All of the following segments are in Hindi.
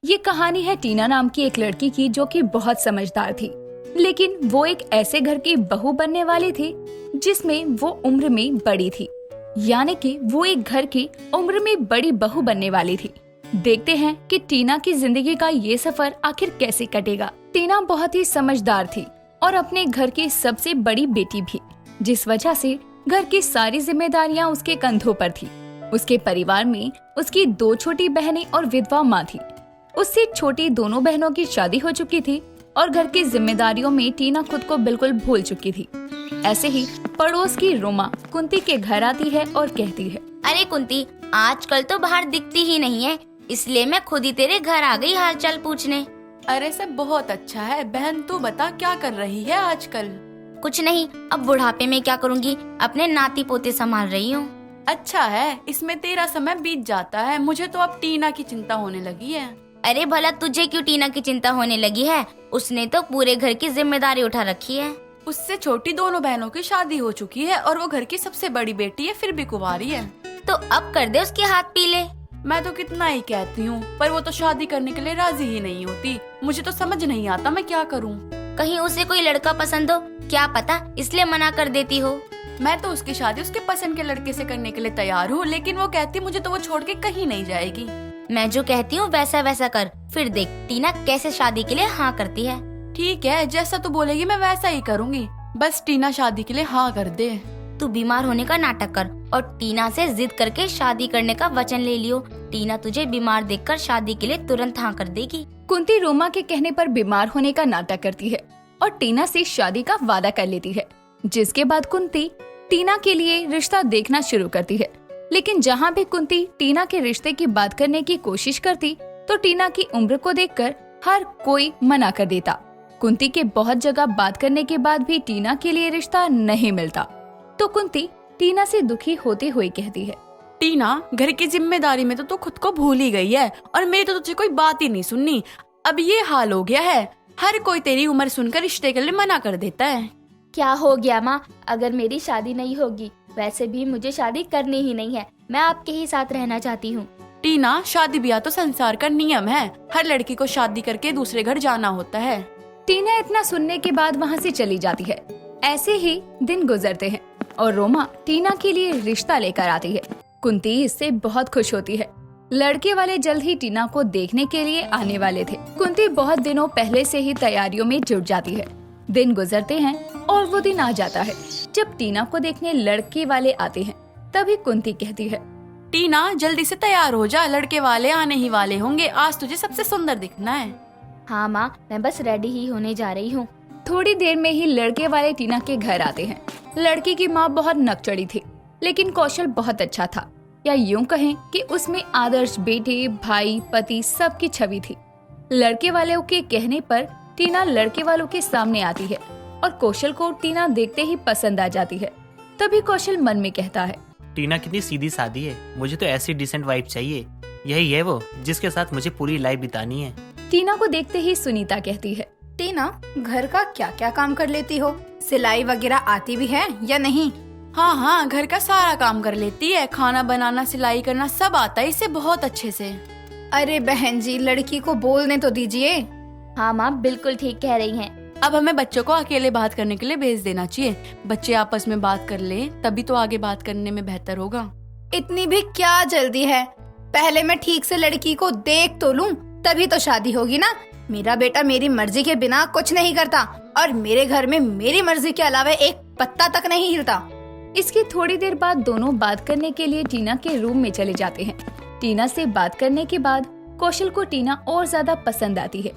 ये कहानी है टीना नाम की एक लड़की की जो कि बहुत समझदार थी, लेकिन वो एक ऐसे घर की बहू बनने वाली थी जिसमें वो उम्र में बड़ी थी। यानी कि वो एक घर की उम्र में बड़ी बहू बनने वाली थी। देखते हैं कि टीना की जिंदगी का ये सफर आखिर कैसे कटेगा। टीना बहुत ही समझदार थी और अपने घर की सबसे बड़ी बेटी भी, जिस वजह से घर की सारी जिम्मेदारियां उसके कंधों पर थी। उसके परिवार में उसकी 2 छोटी बहनें और विधवा माँ थी। उससे छोटी दोनों बहनों की शादी हो चुकी थी और घर की जिम्मेदारियों में टीना खुद को बिल्कुल भूल चुकी थी। ऐसे ही पड़ोस की रोमा कुंती के घर आती है और कहती है, अरे कुंती, आजकल तो बाहर दिखती ही नहीं है, इसलिए मैं खुद ही तेरे घर आ गई हालचाल पूछने। अरे सब बहुत अच्छा है बहन, तू बता क्या कर रही है आजकल? कुछ नहीं, अब बुढ़ापे में क्या करूँगी, अपने नाती पोते संभाल रही हूँ। अच्छा है, इसमें तेरा समय बीत जाता है। मुझे तो अब टीना की चिंता होने लगी है। अरे भला तुझे क्यों टीना की चिंता होने लगी है? उसने तो पूरे घर की जिम्मेदारी उठा रखी है। उससे छोटी दोनों बहनों की शादी हो चुकी है और वो घर की सबसे बड़ी बेटी है, फिर भी कुंवारी है। तो अब कर दे उसके हाथ पीले। मैं तो कितना ही कहती हूँ, पर वो तो शादी करने के लिए राजी ही नहीं होती। मुझे तो समझ नहीं आता मैं क्या करूँ। कहीं उसे कोई लड़का पसंद हो, क्या पता इसलिए मना कर देती हो। मैं तो उसकी शादी उसके पसंद के लड़के से करने के लिए तैयार हूँ, लेकिन वो कहती मुझे तो वो छोड़ के कहीं नहीं जाएगी। मैं जो कहती हूँ वैसा वैसा कर, फिर देख टीना कैसे शादी के लिए हाँ करती है। ठीक है, जैसा तू बोलेगी मैं वैसा ही करूँगी। बस टीना शादी के लिए हाँ कर दे। तू बीमार होने का नाटक कर और टीना से जिद करके शादी करने का वचन ले लियो। टीना तुझे बीमार देखकर शादी के लिए तुरंत हाँ कर देगी। कुंती रोमा के कहने पर बीमार होने का नाटक करती है और टीना से शादी का वादा कर लेती है, जिसके बाद कुंती टीना के लिए रिश्ता देखना शुरू करती है। लेकिन जहाँ भी कुंती टीना के रिश्ते की बात करने की कोशिश करती तो टीना की उम्र को देखकर हर कोई मना कर देता। कुंती के बहुत जगह बात करने के बाद भी टीना के लिए रिश्ता नहीं मिलता, तो कुंती टीना से दुखी होते हुए कहती है, टीना, घर की जिम्मेदारी में तो तू खुद को भूल ही गई है और मेरी तो तुझे कोई बात ही नहीं सुननी। अब ये हाल हो गया है, हर कोई तेरी उम्र सुनकर रिश्ते के लिए मना कर देता है। क्या हो गया माँ? अगर मेरी शादी नहीं होगी, वैसे भी मुझे शादी करनी ही नहीं है। मैं आपके ही साथ रहना चाहती हूँ। टीना, शादी ब्याह तो संसार का नियम है। हर लड़की को शादी करके दूसरे घर जाना होता है। टीना इतना सुनने के बाद वहाँ से चली जाती है। ऐसे ही दिन गुजरते हैं और रोमा टीना के लिए रिश्ता लेकर आती है। कुंती इससे बहुत खुश होती है। लड़के वाले जल्द ही टीना को देखने के लिए आने वाले थे। कुंती बहुत दिनों पहले से ही तैयारियों में जुट जाती है। दिन गुजरते हैं और वो दिन आ जाता है जब टीना को देखने लड़के वाले आते हैं। तभी कुंती कहती है, टीना, जल्दी से तैयार हो जा, लड़के वाले आने ही वाले होंगे। आज तुझे सबसे सुंदर दिखना है। हाँ माँ, मैं बस रेडी ही होने जा रही हूँ। थोड़ी देर में ही लड़के वाले टीना के घर आते हैं। लड़की की माँ बहुत नकचड़ी थी, लेकिन कौशल बहुत अच्छा था, या यूं कहें कि उसमें आदर्श बेटे, भाई, पति सबकी छवि थी। लड़के वालों के कहने पर टीना लड़के वालों के सामने आती है और कौशल को टीना देखते ही पसंद आ जाती है। तभी कौशल मन में कहता है, टीना कितनी सीधी सादी है, मुझे तो ऐसी डिसेंट वाइफ चाहिए। यही है वो जिसके साथ मुझे पूरी लाइफ बितानी है। टीना को देखते ही सुनीता कहती है, टीना, घर का क्या क्या काम कर लेती हो? सिलाई वगैरह आती भी है या नहीं? हाँ हाँ, घर का सारा काम कर लेती है। खाना बनाना, सिलाई करना सब आता है इसे बहुत अच्छे से। अरे बहन जी, लड़की को बोलने तो दीजिए। हाँ माँ, बिल्कुल ठीक कह रही हैं। अब हमें बच्चों को अकेले बात करने के लिए भेज देना चाहिए। बच्चे आपस में बात कर ले, तभी तो आगे बात करने में बेहतर होगा। इतनी भी क्या जल्दी है? पहले मैं ठीक से लड़की को देख तो लूं, तभी तो शादी होगी ना। मेरा बेटा मेरी मर्जी के बिना कुछ नहीं करता और मेरे घर में मेरी मर्जी के अलावा एक पत्ता तक नहीं हिलता। इसकी थोड़ी देर बाद दोनों बात करने के लिए टीना के रूम में चले जाते हैं। टीना से बात करने के बाद कौशल को टीना और ज्यादा पसंद आती है।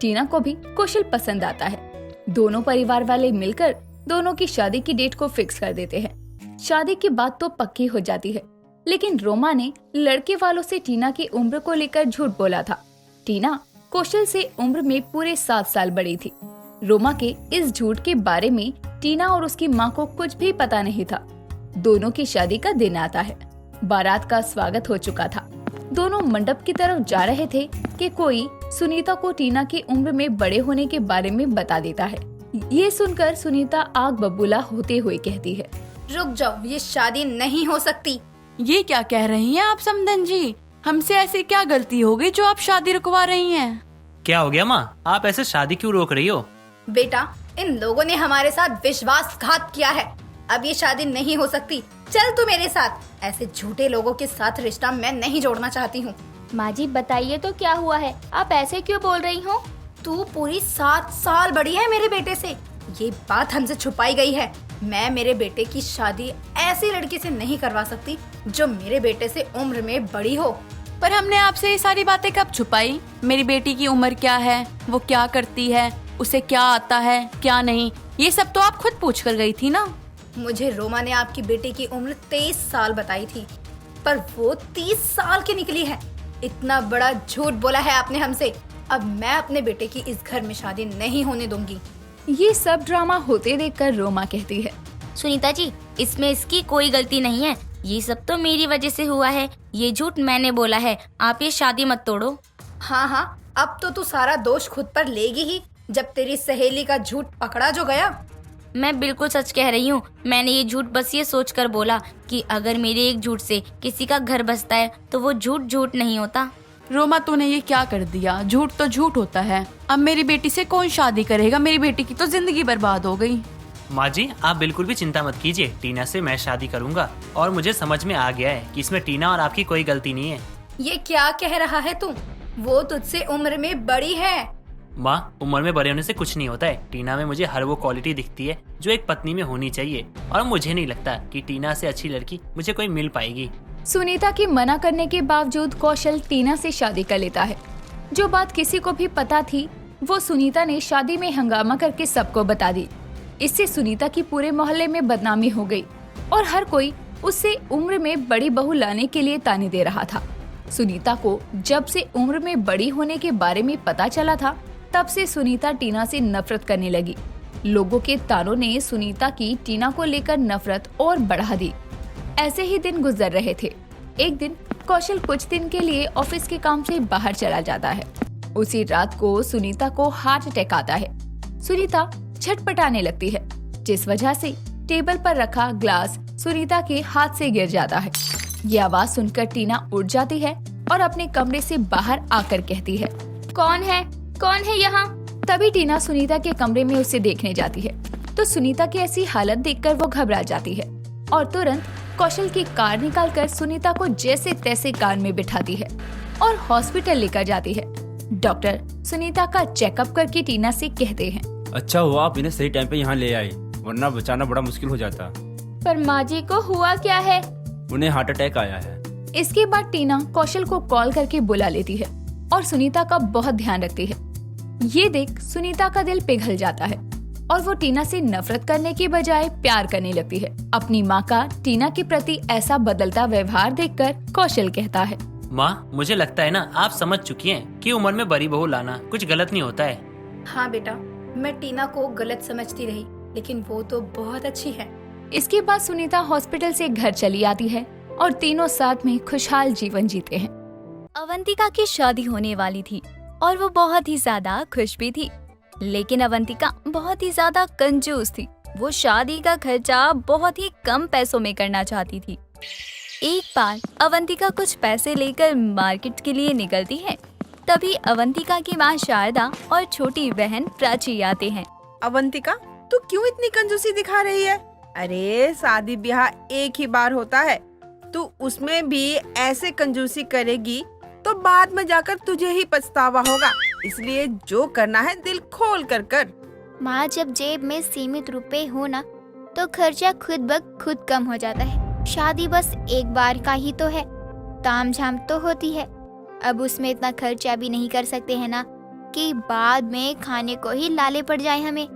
टीना को भी कौशल पसंद आता है। दोनों परिवार वाले मिलकर दोनों की शादी की डेट को फिक्स कर देते हैं। शादी की बात तो पक्की हो जाती है, लेकिन रोमा ने लड़के वालों से टीना की उम्र को लेकर झूठ बोला था। टीना कौशल से उम्र में पूरे 7 साल बड़ी थी। रोमा के इस झूठ के बारे में टीना और उसकी माँ को कुछ भी पता नहीं था। दोनों की शादी का दिन आता है। बारात का स्वागत हो चुका था। दोनों मंडप की तरफ जा रहे थे कि कोई सुनीता को टीना की उम्र में बड़े होने के बारे में बता देता है। ये सुनकर सुनीता आग बबूला होते हुए कहती है, रुक जाओ, ये शादी नहीं हो सकती। ये क्या कह रही हैं आप समधन जी? हमसे ऐसी क्या गलती हो गई जो आप शादी रुकवा रही हैं? क्या हो गया माँ, आप ऐसे शादी क्यों रोक रही हो? बेटा, इन लोगों ने हमारे साथ विश्वासघात किया है। अब ये शादी नहीं हो सकती। चल तू मेरे साथ। ऐसे झूठे लोगों के साथ रिश्ता मैं नहीं जोड़ना चाहती हूँ। माँ जी बताइए तो क्या हुआ है, आप ऐसे क्यों बोल रही हो? तू पूरी 7 साल बड़ी है मेरे बेटे से। ये बात हमसे छुपाई गई है। मैं मेरे बेटे की शादी ऐसी लड़की से नहीं करवा सकती जो मेरे बेटे से उम्र में बड़ी हो। पर हमने आपसे ये सारी बातें कब छुपाई? मेरी बेटी की उम्र क्या है, वो क्या करती है, उसे क्या आता है क्या नहीं, ये सब तो आप खुद पूछ कर गई थी ना। मुझे रोमा ने आपकी बेटी की उम्र 23 साल बताई थी, पर वो 30 साल की निकली है। इतना बड़ा झूठ बोला है आपने हमसे। अब मैं अपने बेटे की इस घर में शादी नहीं होने दूंगी। ये सब ड्रामा होते देखकर रोमा कहती है, सुनीता जी, इसमें इसकी कोई गलती नहीं है। ये सब तो मेरी वजह से हुआ है। ये झूठ मैंने बोला है। आप ये शादी मत तोड़ो। हाँ, अब तो तू सारा दोष खुद पर लेगी ही, जब तेरी सहेली का झूठ पकड़ा जो गया। मैं बिल्कुल सच कह रही हूँ। मैंने ये झूठ बस ये सोचकर बोला कि अगर मेरे एक झूठ से किसी का घर बसता है तो वो झूठ नहीं होता। रोमा, तूने ये क्या कर दिया? झूठ तो झूठ होता है। अब मेरी बेटी से कौन शादी करेगा? मेरी बेटी की तो जिंदगी बर्बाद हो गई। माँ जी, आप बिल्कुल भी चिंता मत कीजिए। टीना से मैं शादी करूंगा और मुझे समझ में आ गया है कि इसमें टीना और आपकी कोई गलती नहीं है। ये क्या कह रहा है तू? वो तुझसे उम्र में बड़ी है। माँ, उम्र में बड़े होने से कुछ नहीं होता है। टीना में मुझे हर वो क्वालिटी दिखती है जो एक पत्नी में होनी चाहिए, और मुझे नहीं लगता कि टीना से अच्छी लड़की मुझे कोई मिल पाएगी। सुनीता के मना करने के बावजूद कौशल टीना से शादी कर लेता है। जो बात किसी को भी पता थी वो सुनीता ने शादी में हंगामा करके सबको बता दी। इससे सुनीता की पूरे मोहल्ले में बदनामी हो गई और हर कोई उससे उम्र में बड़ी बहू लाने के लिए ताने दे रहा था। सुनीता को जब से उम्र में बड़ी होने के बारे में पता चला था, तब से सुनीता टीना से नफरत करने लगी। लोगों के तानों ने सुनीता की टीना को लेकर नफरत और बढ़ा दी। ऐसे ही दिन गुजर रहे थे। एक दिन कौशल कुछ दिन के लिए ऑफिस के काम से बाहर चला जाता है। उसी रात को सुनीता को हार्ट अटैक आता है। सुनीता छटपटाने लगती है, जिस वजह से टेबल पर रखा ग्लास सुनीता के हाथ से गिर जाता है। ये आवाज सुनकर टीना उठ जाती है और अपने कमरे से बाहर आकर कहती है, कौन है यहाँ? तभी टीना सुनीता के कमरे में उसे देखने जाती है तो सुनीता की ऐसी हालत देखकर वो घबरा जाती है और तुरंत कौशल की कार निकालकर सुनीता को जैसे तैसे कार में बिठाती है और हॉस्पिटल लेकर जाती है। डॉक्टर सुनीता का चेकअप करके टीना से कहते हैं, अच्छा हुआ आप इन्हें सही टाइम पे यहाँ ले आई, वरना बचाना बड़ा मुश्किल हो जाता। पर माँ जी को हुआ क्या है? उन्हें हार्ट अटैक आया है। इसके बाद टीना कौशल को कॉल करके बुला लेती है और सुनीता का बहुत ध्यान रखती है। ये देख सुनीता का दिल पिघल जाता है और वो टीना से नफरत करने के बजाय प्यार करने लगती है। अपनी माँ का टीना के प्रति ऐसा बदलता व्यवहार देखकर कौशल कहता है, माँ, मुझे लगता है ना आप समझ चुकी हैं कि उम्र में बड़ी बहू लाना कुछ गलत नहीं होता है। हाँ बेटा, मैं टीना को गलत समझती रही, लेकिन वो तो बहुत अच्छी है। इसके बाद सुनीता हॉस्पिटल से घर चली आती है और तीनों साथ में खुशहाल जीवन जीते हैं। अवंतिका की शादी होने वाली थी और वो बहुत ही ज्यादा खुश भी थी, लेकिन अवंतिका बहुत ही ज्यादा कंजूस थी। वो शादी का खर्चा बहुत ही कम पैसों में करना चाहती थी। एक बार अवंतिका कुछ पैसे लेकर मार्केट के लिए निकलती है। तभी अवंतिका की माँ शारदा और छोटी बहन प्राची आते हैं। अवंतिका, तू क्यों इतनी कंजूसी दिखा रही है? अरे शादी ब्याह एक ही बार होता है, तू उसमें भी ऐसे कंजूसी करेगी तो बाद में जाकर तुझे ही पछतावा होगा। इसलिए जो करना है दिल खोल कर कर। माँ, जब जेब में सीमित रुपए हो ना तो खर्चा खुद ब खुद कम हो जाता है। शादी बस एक बार का ही तो है, तामझाम तो होती है। अब उसमें इतना खर्चा भी नहीं कर सकते हैं ना कि बाद में खाने को ही लाले पड़ जाए हमें।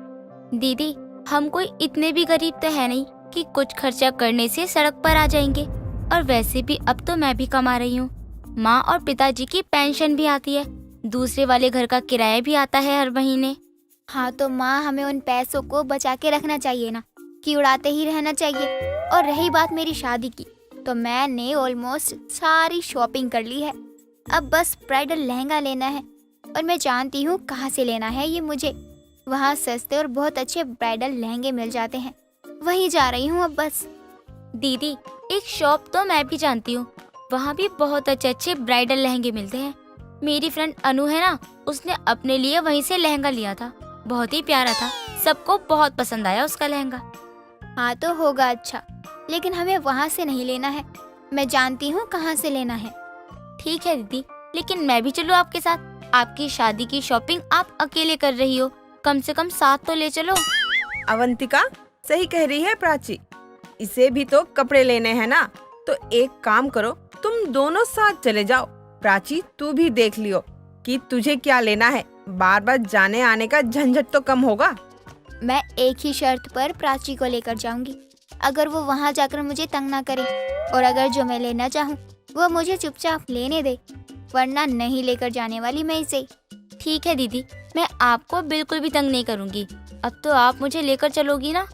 दीदी, हम कोई इतने भी गरीब तो है नहीं कि कुछ खर्चा करने से सड़क पर आ जाएंगे। और वैसे भी अब तो मैं भी कमा रही हूँ। माँ और पिताजी की पेंशन भी आती है, दूसरे वाले घर का किराया भी आता है हर महीने। हाँ तो माँ, हमें उन पैसों को बचा के रखना चाहिए ना, कि उड़ाते ही रहना चाहिए। और रही बात मेरी शादी की, तो मैंने ऑलमोस्ट सारी शॉपिंग कर ली है। अब बस ब्राइडल लहंगा लेना है और मैं जानती हूँ कहाँ से लेना है ये मुझे। वहाँ सस्ते और बहुत अच्छे ब्राइडल लहंगे मिल जाते हैं, वहीं जा रही हूँ अब बस। दीदी, एक शॉप तो मैं भी जानती हूँ, वहाँ भी बहुत अच्छे अच्छे ब्राइडल लहंगे मिलते हैं। मेरी फ्रेंड अनु है ना, उसने अपने लिए वहीं से लहंगा लिया था, बहुत ही प्यारा था, सबको बहुत पसंद आया उसका लहंगा। हाँ तो होगा अच्छा, लेकिन हमें वहाँ से नहीं लेना है, मैं जानती हूँ कहाँ से लेना है। ठीक है दीदी, लेकिन मैं भी चलूँ आपके साथ? आपकी शादी की शॉपिंग आप अकेले कर रही हो, कम से कम साथ तो ले चलो। अवंतिका सही कह रही है प्राची, इसे भी तो कपड़े लेने हैं ना, तो एक काम करो, तुम दोनों साथ चले जाओ। प्राची तू भी देख लियो कि तुझे क्या लेना है, बार बार जाने आने का झंझट तो कम होगा। मैं एक ही शर्त पर प्राची को लेकर जाऊंगी, अगर वो वहाँ जाकर मुझे तंग ना करे, और अगर जो मैं लेना चाहूँ वो मुझे चुपचाप लेने दे, वरना नहीं लेकर जाने वाली मैं इसे। ठीक है दीदी, मैं आपको बिल्कुल भी तंग नहीं करूँगी। अब तो आप मुझे लेकर चलोगी ना?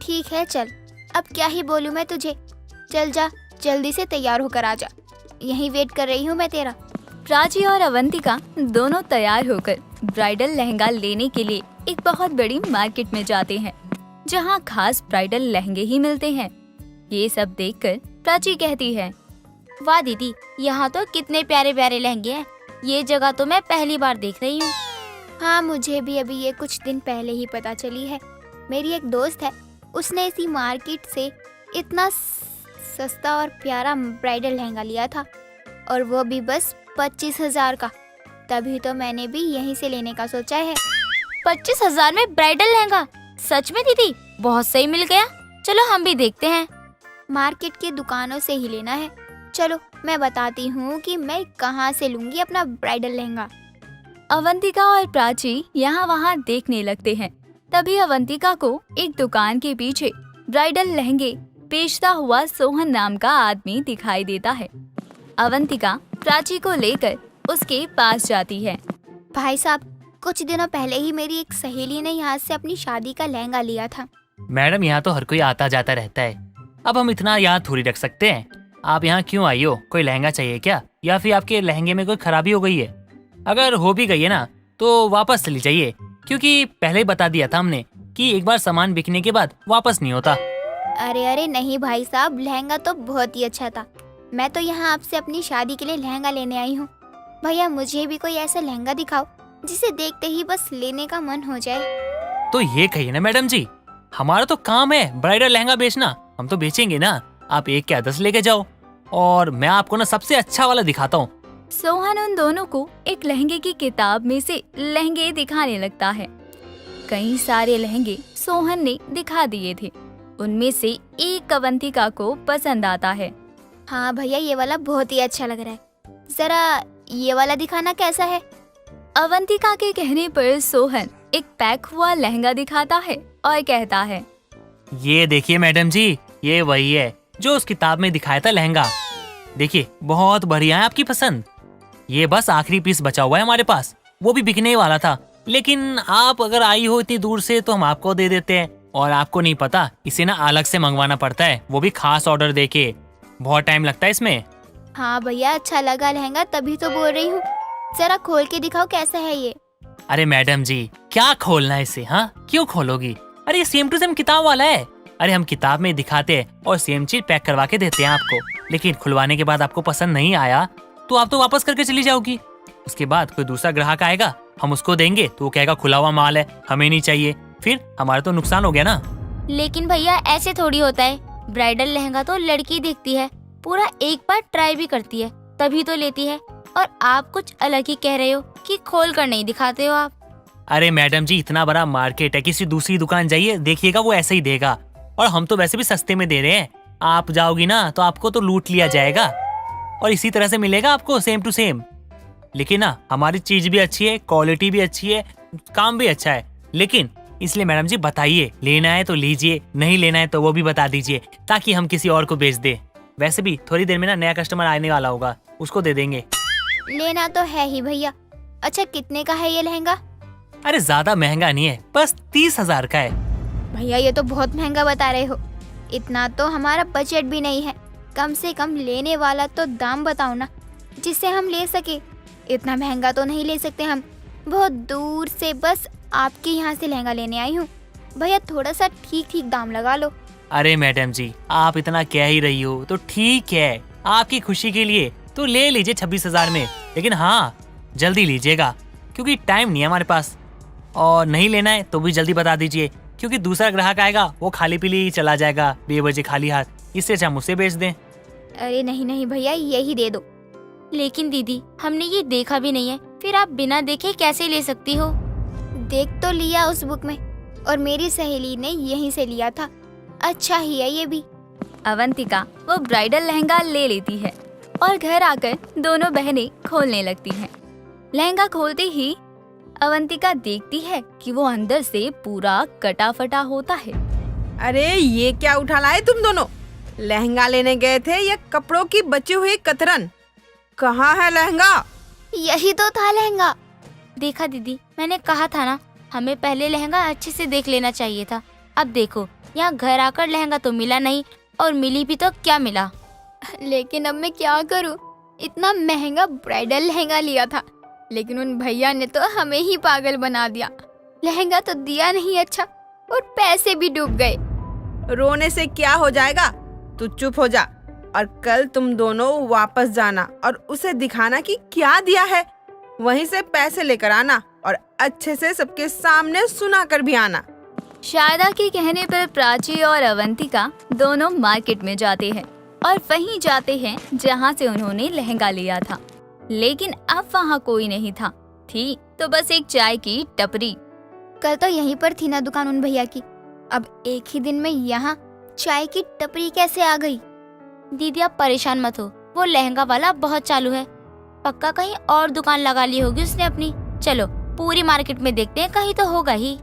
ठीक है चल, अब क्या ही बोलूँ मैं तुझे। चल जा, जल्दी से तैयार होकर आ जा, यहीं वेट कर रही हूँ मैं तेरा। प्राची और अवंतिका दोनों तैयार होकर ब्राइडल लहंगा लेने के लिए एक बहुत बड़ी मार्केट में जाते हैं, जहाँ खास ब्राइडल लहंगे ही मिलते हैं। ये सब देखकर प्राची कहती है, वाह दीदी, यहाँ तो कितने प्यारे प्यारे लहंगे हैं, ये जगह तो मैं पहली बार देख रही हूँ। हाँ मुझे भी अभी ये कुछ दिन पहले ही पता चली है। मेरी एक दोस्त है, उसने इसी मार्केट से इतना सस्ता और प्यारा ब्राइडल लहंगा लिया था, और वो भी बस 25,000 का। तभी तो मैंने भी यहीं से लेने का सोचा है। 25,000 में ब्राइडल लहंगा? सच में दीदी, बहुत सही मिल गया। चलो हम भी देखते हैं। मार्केट की दुकानों से ही लेना है। चलो मैं बताती हूँ कि मैं कहाँ से लूँगी अपना ब्राइडल लहंगा। अवंतिका और प्राची यहाँ वहाँ देखने लगते हैं। तभी अवंतिका को एक दुकान के पीछे ब्राइडल लहंगे बेचता हुआ सोहन नाम का आदमी दिखाई देता है। अवंतिका प्राची को लेकर उसके पास जाती है। भाई साहब, कुछ दिनों पहले ही मेरी एक सहेली ने यहाँ से अपनी शादी का लहंगा लिया था। मैडम, यहाँ तो हर कोई आता जाता रहता है, अब हम इतना याद थोड़ी रख सकते हैं। आप यहाँ क्यों आई हो? कोई लहंगा चाहिए क्या, या फिर आपके लहंगे में कोई खराबी हो गई है? अगर हो भी गई है ना तो वापस चली जाइए, क्योंकि पहले ही बता दिया था हमने कि एक बार सामान बिकने के बाद वापस नहीं होता। अरे नहीं भाई साहब, लहंगा तो बहुत ही अच्छा था। मैं तो यहाँ आपसे अपनी शादी के लिए लहंगा लेने आई हूँ। भैया मुझे भी कोई ऐसा लहंगा दिखाओ जिसे देखते ही बस लेने का मन हो जाए। तो ये कहिए ना मैडम जी, हमारा तो काम है ब्राइडल लहंगा बेचना, हम तो बेचेंगे ना। आप एक क्या 10 लेके जाओ, और मैं आपको ना सबसे अच्छा वाला दिखाता हूँ। सोहन उन दोनों को एक लहंगे की किताब में से लहंगे दिखाने लगता है। कई सारे लहंगे सोहन ने दिखा दिए थे, उनमें से एक अवंतिका को पसंद आता है। हाँ भैया, ये वाला बहुत ही अच्छा लग रहा है, जरा ये वाला दिखाना कैसा है। अवंतिका के कहने पर सोहन एक पैक हुआ लहंगा दिखाता है और कहता है, ये देखिए मैडम जी, ये वही है जो उस किताब में दिखाया था लहंगा। देखिए बहुत बढ़िया है, आपकी पसंद। ये बस आखिरी पीस बचा हुआ है हमारे पास, वो भी बिकने वाला था, लेकिन आप अगर आई हो इतनी दूर से तो हम आपको दे देते हैं। और आपको नहीं पता, इसे ना अलग से मंगवाना पड़ता है, वो भी खास ऑर्डर देके। बहुत टाइम लगता है इसमें। हाँ भैया, अच्छा लगा लहंगा, तभी तो बोल रही हूँ। जरा खोल के दिखाओ कैसा है ये। अरे मैडम जी, क्या खोलना है इसे? हाँ क्यों खोलोगी? अरे ये सेम टू सेम किताब वाला है। अरे हम किताब में दिखाते हैं और सेम चीज पैक करवा के देते हैं आपको, लेकिन खुलवाने के बाद आपको पसंद नहीं आया तो आप तो वापस करके चली जाओगी। उसके बाद कोई दूसरा ग्राहक आएगा, हम उसको देंगे तो वो कहेगा खुला हुआ माल है, हमें नहीं चाहिए, फिर हमारा तो नुकसान हो गया ना। लेकिन भैया ऐसे थोड़ी होता है, ब्राइडल लहंगा तो लड़की देखती है, पूरा एक बार ट्राई भी करती है, तभी तो लेती है। और आप कुछ अलग ही कह रहे हो कि खोल कर नहीं दिखाते हो आप। अरे मैडम जी, इतना बड़ा मार्केट है, किसी दूसरी दुकान जाइए, देखिएगा वो ऐसे ही देगा। और हम तो वैसे भी सस्ते में दे रहे हैं, आप जाओगी ना तो आपको तो लूट लिया जाएगा, और इसी तरह से मिलेगा आपको सेम टू सेम। लेकिन ना हमारी चीज भी अच्छी है, क्वालिटी भी अच्छी है, काम भी अच्छा है। लेकिन इसलिए मैडम जी बताइए, लेना है तो लीजिए, नहीं लेना है तो वो भी बता दीजिए, ताकि हम किसी और को बेच दे। वैसे भी थोड़ी देर में ना नया कस्टमर आने वाला होगा, उसको दे देंगे। लेना तो है ही भैया। अच्छा कितने का है ये लहंगा? अरे ज्यादा महंगा नहीं है, बस 30,000 का है। भैया ये तो बहुत महंगा बता रहे हो, इतना तो हमारा बजट भी नहीं है। कम से कम लेने वाला तो दाम बताओ ना, जिससे हम ले सके। इतना महंगा तो नहीं ले सकते हम, बहुत दूर से बस आपके यहाँ से लहंगा लेने आई हूँ। भैया थोड़ा सा ठीक ठीक दाम लगा लो। अरे मैडम जी, आप इतना कह ही रही हो तो ठीक है, आपकी खुशी के लिए तो ले लीजिए 26,000 में, लेकिन हाँ जल्दी लीजिएगा क्योंकि टाइम नहीं है हमारे पास। और नहीं लेना है तो भी जल्दी बता दीजिए क्योंकि दूसरा ग्राहक आएगा वो खाली पीली ही चला जाएगा बेवजह खाली हाथ, इससे अच्छा मुझसे बेच दें। अरे नहीं नहीं भैया, यही दे दो। लेकिन दीदी हमने ये देखा भी नहीं है, फिर आप बिना देखे कैसे ले सकती हो? देख तो लिया उस बुक में, और मेरी सहेली ने यहीं से लिया था। अच्छा ही है ये भी। अवंतिका वो ब्राइडल लहंगा ले लेती है और घर आकर दोनों बहनें खोलने लगती हैं। लहंगा खोलते ही अवंतिका देखती है कि वो अंदर से पूरा कटा फटा होता है। अरे ये क्या उठा लाए तुम दोनों? लहंगा लेने गए थे या कपड़ों की बची हुई कतरन? कहाँ है लहंगा? यही तो था लहंगा। देखा दीदी, मैंने कहा था ना, हमें पहले लहंगा अच्छे से देख लेना चाहिए था। अब देखो यहाँ घर आकर लहंगा तो मिला नहीं, और मिली भी तो क्या मिला। लेकिन अब मैं क्या करूं? इतना महंगा ब्राइडल लहंगा लिया था, लेकिन उन भैया ने तो हमें ही पागल बना दिया। लहंगा तो दिया नहीं अच्छा, और पैसे भी डूब गए। रोने से क्या हो जाएगा? तू चुप हो जा और कल तुम दोनों वापस जाना और उसे दिखाना कि क्या दिया है। वहीं से पैसे लेकर आना और अच्छे से सबके सामने सुना कर भी आना। शारदा के कहने पर प्राची और अवंतिका दोनों मार्केट में जाते हैं और वहीं जाते हैं जहां से उन्होंने लहंगा लिया था। लेकिन अब वहां कोई नहीं था, थी तो बस एक चाय की टपरी। कल तो यहीं पर थी ना दुकान उन भैया की, अब एक ही दिन में यहाँ चाय की टपरी कैसे आ गई? दीदी आप परेशान मत हो, वो लहंगा वाला बहुत चालू है, पक्का कहीं और दुकान लगा ली होगी उसने अपनी। चलो पूरी मार्केट में देखते हैं, कहीं तो होगा ही।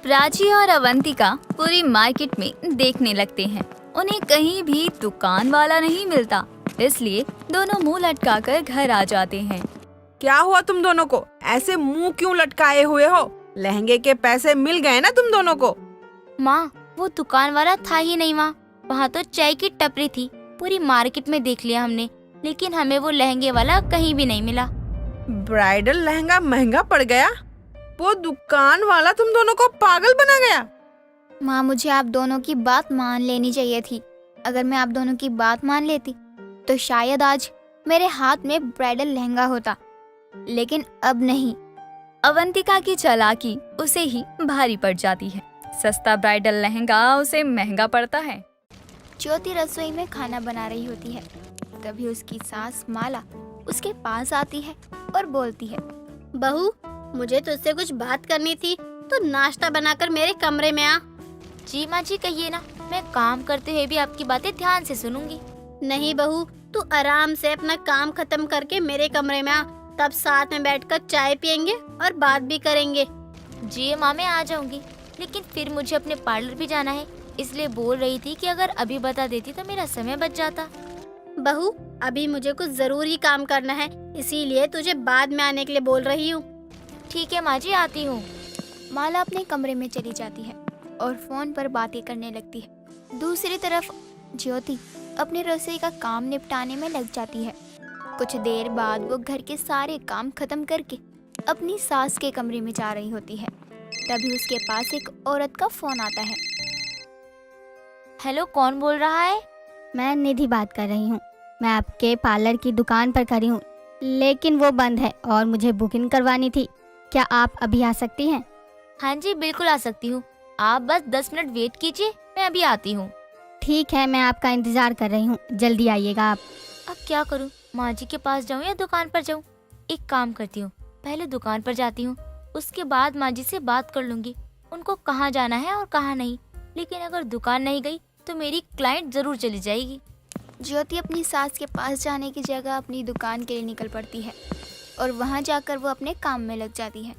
प्राची और अवंतिका पूरी मार्केट में देखने लगते हैं, उन्हें कहीं भी दुकान वाला नहीं मिलता, इसलिए दोनों मुंह लटकाकर घर आ जाते हैं। क्या हुआ तुम दोनों को? ऐसे मुंह क्यों लटकाए हुए हो? लहंगे के पैसे मिल गए ना तुम दोनों को? माँ वो दुकान वाला था ही नहीं माँ, वहाँ तो चाय की टपरी थी। पूरी मार्केट में देख लिया हमने, लेकिन हमें वो लहंगे वाला कहीं भी नहीं मिला। ब्राइडल लहंगा महंगा पड़ गया? वो दुकान वाला तुम दोनों को पागल बना गया? माँ मुझे आप दोनों की बात मान लेनी चाहिए थी। अगर मैं आप दोनों की बात मान लेती तो शायद आज मेरे हाथ में ब्राइडल लहंगा होता, लेकिन अब नहीं। अवंतिका की चालाकी उसे ही भारी पड़ जाती है। सस्ता ब्राइडल लहंगा उसे महंगा पड़ता है। ज्योति रसोई में खाना बना रही होती है, तभी उसकी सास माला उसके पास आती है और बोलती है, बहू मुझे तुझसे कुछ बात करनी थी, तो नाश्ता बनाकर मेरे कमरे में आ। जी माँ जी कहिए ना, मैं काम करते हुए भी आपकी बातें ध्यान से सुनूंगी। नहीं बहू, तू आराम से अपना काम खत्म करके मेरे कमरे में आ, तब साथ में बैठकर चाय पियेंगे और बात भी करेंगे। जी माँ मैं आ जाऊंगी, लेकिन फिर मुझे अपने पार्लर भी जाना है, इसलिए बोल रही थी कि अगर अभी बता देती तो मेरा समय बच जाता। बहू अभी मुझे कुछ जरूरी काम करना है, इसीलिए तुझे बाद में आने के लिए बोल रही हूँ। ठीक है माँ जी, आती हूँ। माला अपने कमरे में चली जाती है और फोन पर बातें करने लगती है। दूसरी तरफ ज्योति अपने रसोई का काम निपटाने में लग जाती है। कुछ देर बाद वो घर के सारे काम खत्म करके अपनी सास के कमरे में जा रही होती है। तभी उसके पास एक औरत का फोन आता है। हेलो, कौन बोल रहा है? मैं निधि बात कर रही हूँ। मैं आपके पार्लर की दुकान पर खड़ी हूँ, लेकिन वो बंद है और मुझे बुकिंग करवानी थी। क्या आप अभी आ सकती हैं? हाँ जी बिल्कुल आ सकती हूँ, आप बस 10 मिनट वेट कीजिए, मैं अभी आती हूँ। ठीक है, मैं आपका इंतजार कर रही हूँ, जल्दी आइएगा आप। अब क्या करूँ, माँ जी के पास जाऊँ या दुकान पर जाऊँ? एक काम करती हूँ, पहले दुकान पर जाती हूँ, उसके बाद माँ जी से बात कर लूंगी उनको कहाँ जाना है और कहाँ नहीं। लेकिन अगर दुकान नहीं गई तो मेरी क्लाइंट जरूर चली जाएगी। ज्योति अपनी सास के पास जाने की जगह अपनी दुकान के लिए निकल पड़ती है और वहाँ जाकर वो अपने काम में लग जाती है।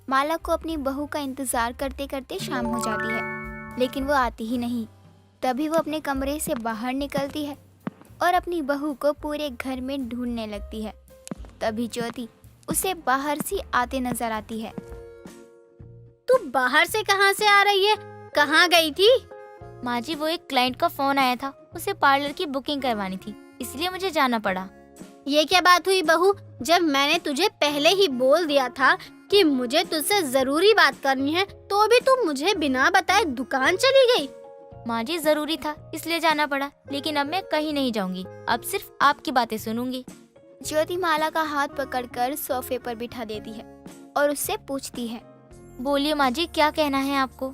माला को अपनी बहू का इंतजार करते करते शाम हो जाती है, लेकिन वो आती ही नहीं। तभी वो अपने कमरे से बाहर निकलती है और अपनी बहू को पूरे घर में ढूंढने लगती है। तभी ज्योति उसे बाहर से आते नजर आती है। तू बाहर से कहाँ से आ रही है? कहाँ गई थी? माँ जी वो एक क्लाइंट का फोन आया था, उसे पार्लर की बुकिंग करवानी थी, इसलिए मुझे जाना पड़ा। ये क्या बात हुई बहू, जब मैंने तुझे पहले ही बोल दिया था कि मुझे तुझसे जरूरी बात करनी है, तो भी तू मुझे बिना बताए दुकान चली गई। माँ जी जरूरी था इसलिए जाना पड़ा, लेकिन अब मैं कहीं नहीं जाऊंगी। अब सिर्फ आपकी बातें सुनूंगी। ज्योति माला का हाथ पकड़कर सोफे पर बिठा देती है और उससे पूछती है, बोलिए माँ जी, क्या कहना है आपको?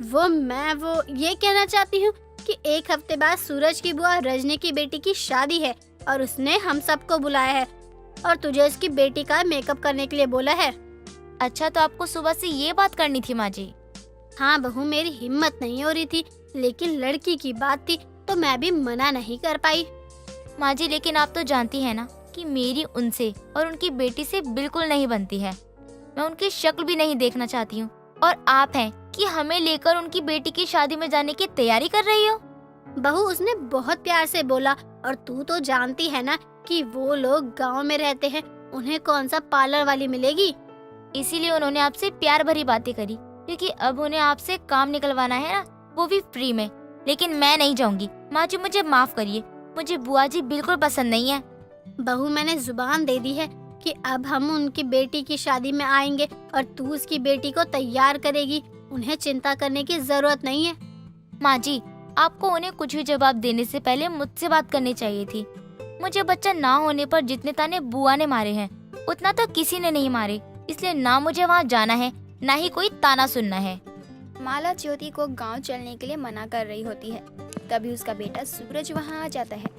मैं ये कहना चाहती हूँ कि 1 हफ्ते बाद सूरज की बुआ रजनी की बेटी की शादी है और उसने हम सबको बुलाया है और तुझे उसकी बेटी का मेकअप करने के लिए बोला है। अच्छा, तो आपको सुबह से ये बात करनी थी माँ जी? हाँ बहू, मेरी हिम्मत नहीं हो रही थी, लेकिन लड़की की बात थी तो मैं भी मना नहीं कर पाई। माँ जी, लेकिन आप तो जानती है ना कि मेरी उनसे और उनकी बेटी से बिल्कुल नहीं बनती है। मैं उनकी शक्ल भी नहीं देखना चाहती हूँ, और आप हैं कि हमें लेकर उनकी बेटी की शादी में जाने की तैयारी कर रही हो। बहू, उसने बहुत प्यार से बोला, और तू तो जानती है ना कि वो लोग गांव में रहते हैं, उन्हें कौन सा पार्लर वाली मिलेगी। इसीलिए उन्होंने आपसे प्यार भरी बातें करी, क्योंकि अब उन्हें आपसे काम निकलवाना है ना, वो भी फ्री में। लेकिन मैं नहीं जाऊंगी। माँ जी, मुझे माफ करिए, मुझे बुआ जी बिल्कुल पसंद नहीं है। बहू, मैंने जुबान दे दी है कि अब हम उनकी बेटी की शादी में आएंगे और तू उसकी बेटी को तैयार करेगी। उन्हें चिंता करने की जरूरत नहीं है। माँ जी, आपको उन्हें कुछ भी जवाब देने से पहले मुझसे बात करनी चाहिए थी। मुझे बच्चा ना होने पर जितने ताने बुआ ने मारे हैं, उतना तो किसी ने नहीं मारे। इसलिए ना मुझे वहाँ जाना है, ना ही कोई ताना सुनना है। माला ज्योति को गांव चलने के लिए मना कर रही होती है। तभी उसका बेटा सूरज वहां आ जाता है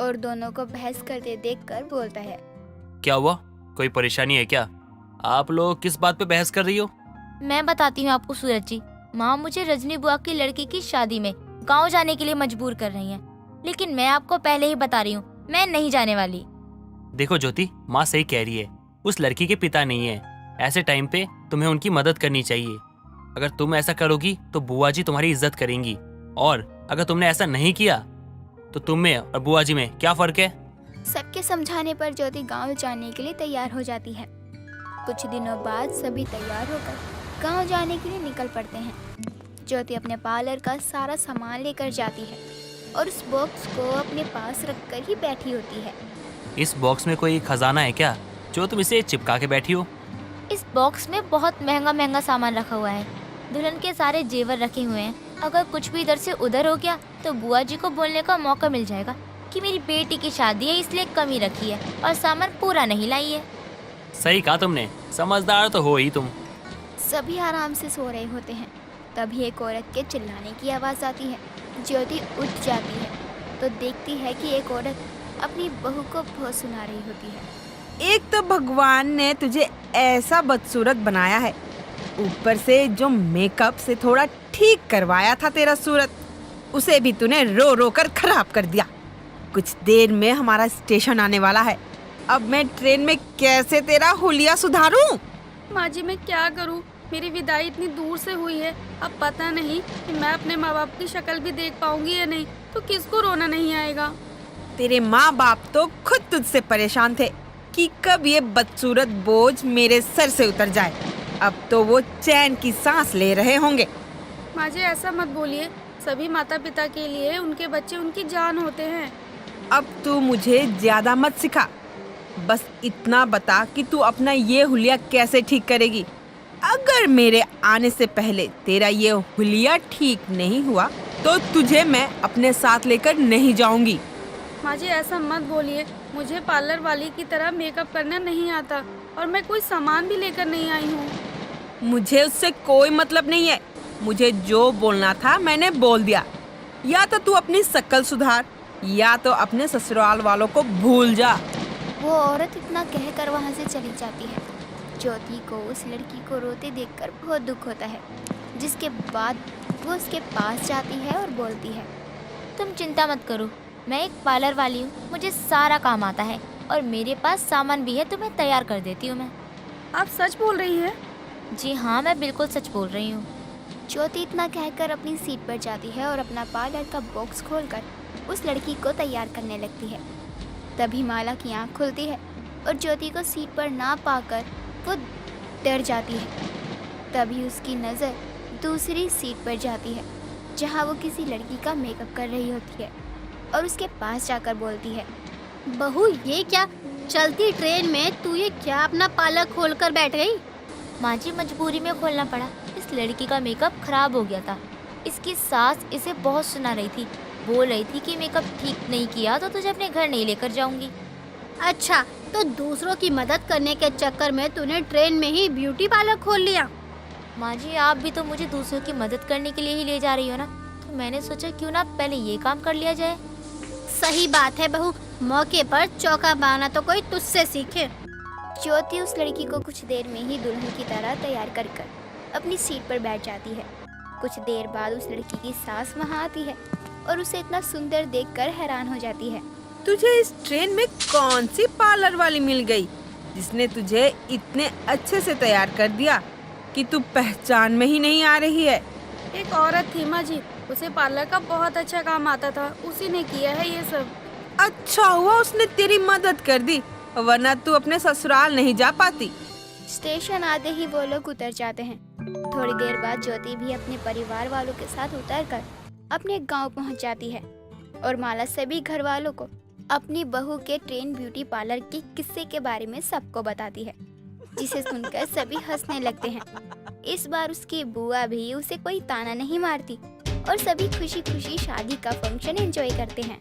और दोनों को बहस करते देखकर बोलता है, क्या हुआ? कोई परेशानी है क्या? आप लोग किस बात पे बहस कर रही हो? मैं बताती हूँ आपको सूरज जी। माँ मुझे रजनी बुआ की लड़की की शादी में गांव जाने के लिए मजबूर कर रही हैं। लेकिन मैं आपको पहले ही बता रही हूँ, मैं नहीं जाने वाली। देखो ज्योति, माँ सही कह रही है, उस लड़की के पिता नहीं है। ऐसे टाइम पे तुम्हें उनकी मदद करनी चाहिए। अगर तुम ऐसा करोगी तो बुआ जी तुम्हारी इज्जत करेंगी, और अगर तुमने ऐसा नहीं किया तो तुम में और बुआ जी में क्या फर्क है? सबके समझाने पर ज्योति गांव जाने के लिए तैयार हो जाती है। कुछ दिनों बाद सभी तैयार होकर गांव जाने के लिए निकल पड़ते हैं। ज्योति अपने पार्लर का सारा सामान लेकर जाती है और उस बॉक्स को अपने पास रखकर ही बैठी होती है। इस बॉक्स में कोई खजाना है क्या जो तुम इसे चिपका के बैठी हो? इस बॉक्स में बहुत महंगा महंगा सामान रखा हुआ है। दुल्हन के सारे जेवर रखे हुए हैं। अगर कुछ भी इधर से उधर हो गया तो बुआ जी को बोलने का मौका मिल जाएगा कि मेरी बेटी की शादी है, इसलिए कमी रखी है और सामान पूरा नहीं लाई है। सही कहा तुमने, समझदार तो हो ही तुम। सभी आराम से सो रहे होते हैं। तभी एक औरत के चिल्लाने की आवाज़ आती है। ज्योति उठ जाती है तो देखती है कि एक औरत अपनी बहू को बहुत सुना रही होती है। एक तो भगवान ने तुझे ऐसा बदसूरत बनाया है, ऊपर से जो मेकअप से थोड़ा ठीक करवाया था तेरा सूरत, उसे भी तूने रो रो कर खराब कर दिया। कुछ देर में हमारा स्टेशन आने वाला है। अब मैं ट्रेन में कैसे तेरा हुलिया सुधारूं? माँ जी, मैं क्या करूँ? मेरी विदाई इतनी दूर से हुई है, अब पता नहीं कि मैं अपने माँ बाप की शक्ल भी देख पाऊंगी या नहीं, तो किसको रोना नहीं आएगा। तेरे माँ बाप तो खुद तुझसे परेशान थे कि कब ये बदसूरत बोझ मेरे सर से उतर जाए। अब तो वो चैन की सांस ले रहे होंगे। माँ जी, ऐसा मत बोलिए। सभी माता पिता के लिए उनके बच्चे उनकी जान होते हैं। अब तू मुझे ज्यादा मत सिखा, बस इतना बता कि तू अपना ये हुलिया कैसे ठीक करेगी। अगर मेरे आने से पहले तेरा ये हुलिया ठीक नहीं हुआ तो तुझे मैं अपने साथ लेकर नहीं जाऊंगी। माँ जी, ऐसा मत बोलिए। मुझे पार्लर वाली की तरह मेकअप करना नहीं आता और मैं कोई सामान भी लेकर नहीं आई हूँ। मुझे उससे कोई मतलब नहीं है। मुझे जो बोलना था मैंने बोल दिया। या तो तू अपनी शक्ल सुधार या तो अपने ससुराल वालों को भूल जा। वो औरत इतना कहकर वहाँ से चली जाती है। ज्योति को उस लड़की को रोते देखकर बहुत दुख होता है, जिसके बाद वो उसके पास जाती है और बोलती है, तुम चिंता मत करो, मैं एक पार्लर वाली हूँ, मुझे सारा काम आता है और मेरे पास सामान भी है, तुम्हें तैयार कर देती हूँ मैं। आप सच बोल रही हैं? जी हाँ, मैं बिल्कुल सच बोल रही हूँ। ज्योति इतना कहकर अपनी सीट पर जाती है और अपना पार्लर का बॉक्स खोलकर उस लड़की को तैयार करने लगती है। तभी माला की आँख खुलती है और ज्योति को सीट पर ना पाकर वो डर जाती है। तभी उसकी नज़र दूसरी सीट पर जाती है जहाँ वो किसी लड़की का मेकअप कर रही होती है और उसके पास जाकर बोलती है, बहू, ये क्या चलती ट्रेन में तू ये क्या अपना पार्लर खोलकर बैठ गई? माँ जी, मजबूरी में खोलना पड़ा। इस लड़की का मेकअप खराब हो गया था, इसकी सास इसे बहुत सुना रही थी। बोल रही थी कि मेकअप ठीक नहीं किया तो तुझे अपने घर नहीं लेकर जाऊंगी। अच्छा, तो दूसरों की मदद करने के चक्कर में तूने ट्रेन में ही ब्यूटी पार्लर खोल लिया? माँ जी, आप भी तो मुझे दूसरों की मदद करने के लिए ही ले जा रही हो ना, तो मैंने सोचा क्यों ना पहले ये काम कर लिया जाए। सही बात है बहू, मौके पर चौका बाना तो कोई तुझसे सीखे। ज्योति उस लड़की को कुछ देर में ही दुल्हन की तरह तैयार कर अपनी सीट पर बैठ जाती है। कुछ देर बाद उस लड़की की सास वहाँ आती है और उसे इतना सुंदर देखकर हैरान हो जाती है। तुझे इस ट्रेन में कौन सी पार्लर वाली मिल गई जिसने तुझे इतने अच्छे से तैयार कर दिया कि तू पहचान में ही नहीं आ रही है? एक औरत थी माँ जी, उसे पार्लर का बहुत अच्छा काम आता था, उसी ने किया है ये सब। अच्छा हुआ उसने तेरी मदद कर दी, वरना तू अपने ससुराल नहीं जा पाती। स्टेशन आते ही वो लोग उतर जाते हैं। थोड़ी देर बाद ज्योति भी अपने परिवार वालों के साथ उतरकर अपने गांव पहुंच जाती है और माला सभी घर वालों को अपनी बहू के ट्रेन ब्यूटी पार्लर के किस्से के बारे में सबको बताती है, जिसे सुनकर सभी हंसने लगते हैं। इस बार उसकी बुआ भी उसे कोई ताना नहीं मारती और सभी खुशी खुशी शादी का फंक्शन एंजॉय करते हैं।